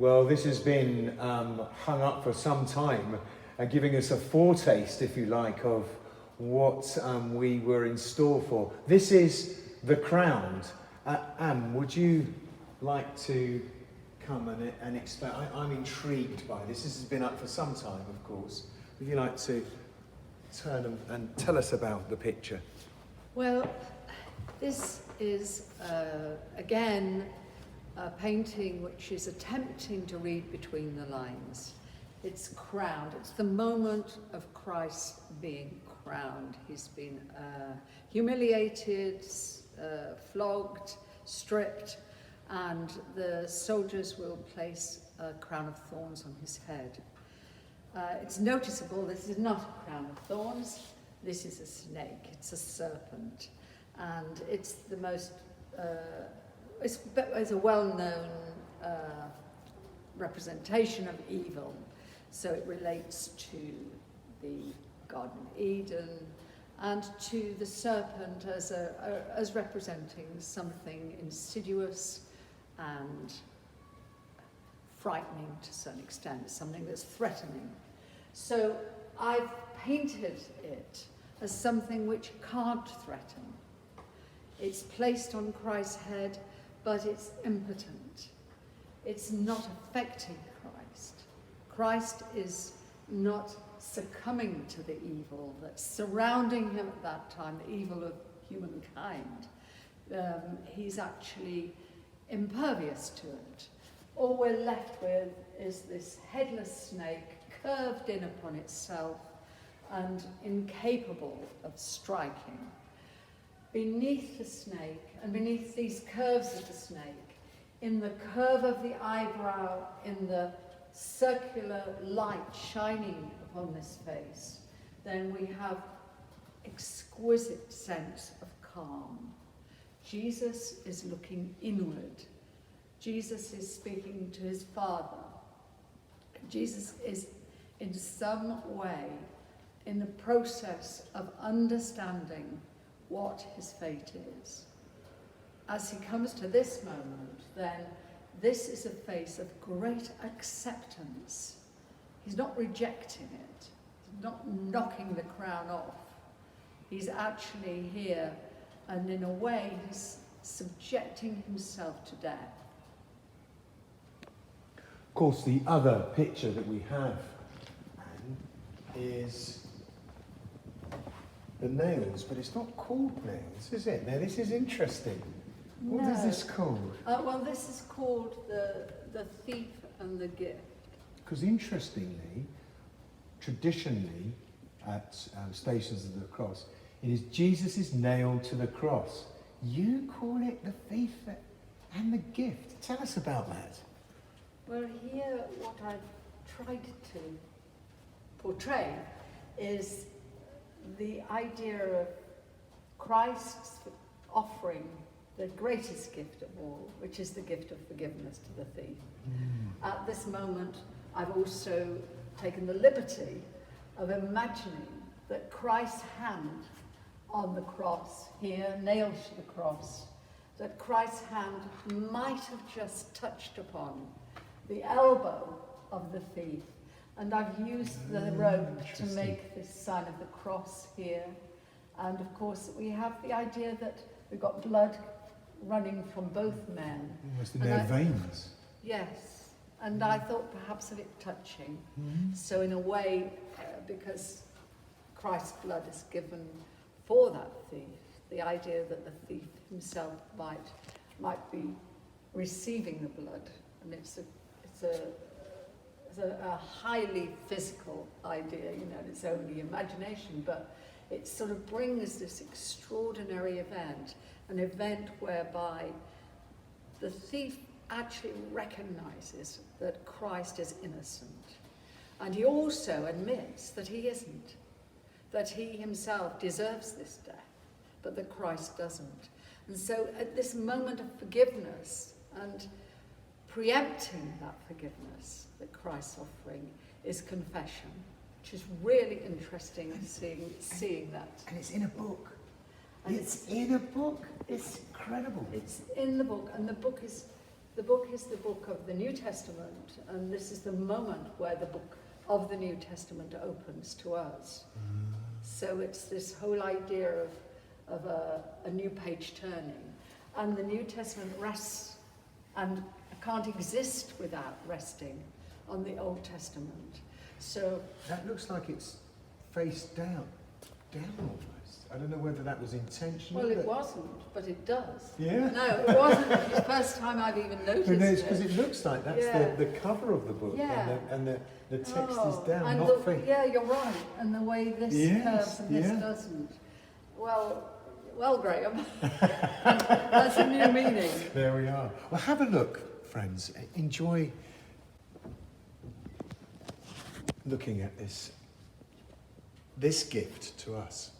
Well, this has been hung up for some time, giving us a foretaste, if you like, of what we were in store for. This is the crown. Anne, would you like to come and explain? I'm intrigued by this. This has been up for some time, of course. Would you like to turn and tell us about the picture? Well, this is, again, a painting which is attempting to read between the lines. It's crowned. It's the moment of Christ being crowned. He's been humiliated, flogged, stripped, and the soldiers will place a crown of thorns on his head. It's noticeable this is not a crown of thorns. This is a snake. It's a serpent. And it's the most, it's a well-known representation of evil. So it relates to the Garden of Eden and to the serpent as representing something insidious and frightening to some extent, something that's threatening. So I've painted it as something which can't threaten. It's placed on Christ's head, but it's impotent. It's not affecting Christ. Christ is not succumbing to the evil that's surrounding him at that time, the evil of humankind. He's actually impervious to it. All we're left with is this headless snake curved in upon itself and incapable of striking. Beneath the snake, and beneath these curves of the snake, in the curve of the eyebrow, in the circular light shining upon this face, then we have exquisite sense of calm. Jesus is looking inward. Jesus is speaking to his Father. Jesus is in some way in the process of understanding what his fate is. As he comes to this moment, then this is a face of great acceptance. He's not rejecting it. He's not knocking the crown off. He's actually here, and in a way, he's subjecting himself to death. Of course, the other picture that we have, Anne, is the nails, but it's not called nails, is it? Now, this is interesting. What is this called? Well, this is called the thief and the gift. Because interestingly, traditionally, at Stations of the Cross, it is Jesus is nailed to the cross. You call it the thief and the gift. Tell us about that. Well, here what I've tried to portray is the idea of Christ's offering the greatest gift of all, which is the gift of forgiveness to the thief. At this moment, I've also taken the liberty of imagining that Christ's hand on the cross, here, nailed to the cross, that Christ's hand might have just touched upon the elbow of the thief. And I've used the rope to make this sign of the cross here. And of course, we have the idea that we've got blood running from both men. Almost in their veins. Yes. And I thought perhaps of it touching. So in a way, because Christ's blood is given for that thief, the idea that the thief himself might be receiving the blood. And it's a highly physical idea, you know, it's only imagination, but it sort of brings this extraordinary event, an event whereby the thief actually recognizes that Christ is innocent. And he also admits that he isn't, that he himself deserves this death, but that Christ doesn't. And so at this moment of forgiveness and preempting that forgiveness that Christ's offering is confession, which is really interesting seeing that. And it's in a book. And it's in a book. It's incredible. It's in the book, and the book is The book is the book of the New Testament, and this is the moment where the book of the New Testament opens to us. So it's this whole idea of a new page turning. And the New Testament rests and can't exist without resting on the Old Testament. So that looks like it's face down almost. I don't know whether that was intentional. well, it wasn't, but it does. Yeah. No, it wasn't. It's the first time I've even noticed But no, it's it. because it looks like that's Yeah. the cover of the book, Yeah. and the text Oh, is down, and not face. yeah, you're right. And the way this Yes, curves and this yeah. doesn't. Well, Graham, that's a new meaning. There we are. Well, have a look, friends. Enjoy looking at this gift to us.